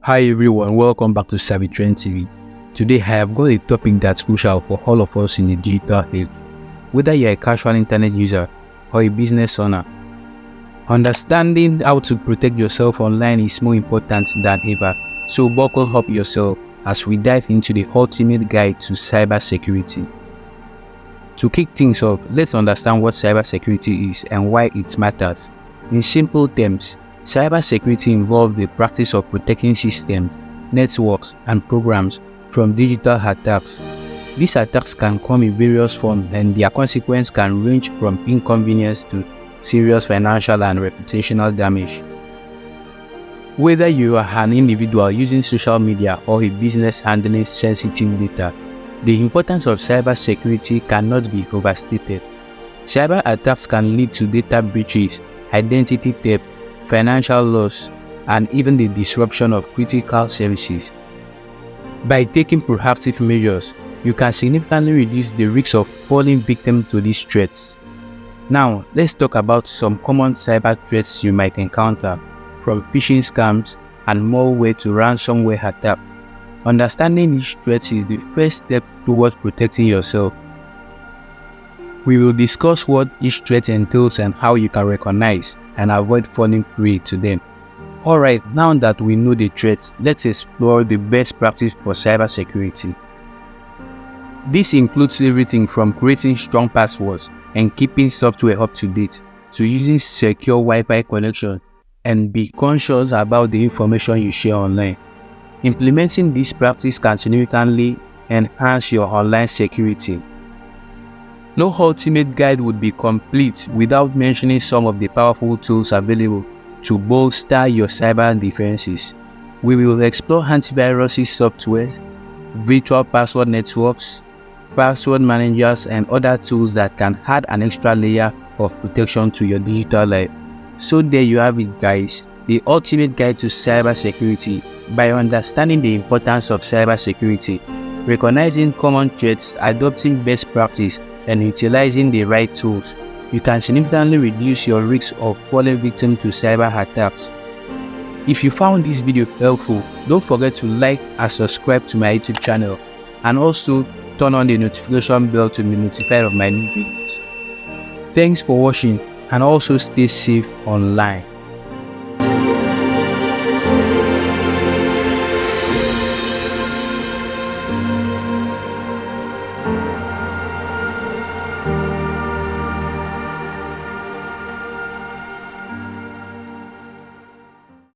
Hi everyone, welcome back to Cybersecurity TV. Today I have got a topic that's crucial for all of us in the digital age. Whether you're a casual internet user or a business owner, understanding how to protect yourself online is more important than ever. So buckle up yourself as we dive into the ultimate guide to cybersecurity. To kick things off, let's understand what cybersecurity is and why it matters. In simple terms, cybersecurity involves the practice of protecting systems, networks, and programs from digital attacks. These attacks can come in various forms and their consequences can range from inconvenience to serious financial and reputational damage. Whether you are an individual using social media or a business handling sensitive data, the importance of cybersecurity cannot be overstated. Cyber attacks can lead to data breaches, identity theft, financial loss, and even the disruption of critical services. By taking proactive measures, you can significantly reduce the risk of falling victim to these threats. Now, let's talk about some common cyber threats you might encounter, from phishing scams and malware to ransomware attacks. Understanding these threats is the first step towards protecting yourself. We will discuss what each threat entails and how you can recognize and avoid falling prey to them. Alright, now that we know the threats, let's explore the best practice for cybersecurity. This includes everything from creating strong passwords and keeping software up to date, to using secure Wi-Fi connection and be conscious about the information you share online. Implementing this practice can significantly enhance your online security. No ultimate guide would be complete without mentioning some of the powerful tools available to bolster your cyber defenses. We will explore antivirus software, virtual password networks, password managers, and other tools that can add an extra layer of protection to your digital life. So there you have it, guys. The ultimate guide to cybersecurity. By understanding the importance of cybersecurity, recognizing common threats, adopting best practice, and utilizing the right tools, you can significantly reduce your risk of falling victim to cyber attacks. If you found this video helpful, don't forget to like and subscribe to my YouTube channel, and also turn on the notification bell to be notified of my new videos. Thanks for watching, and also stay safe online.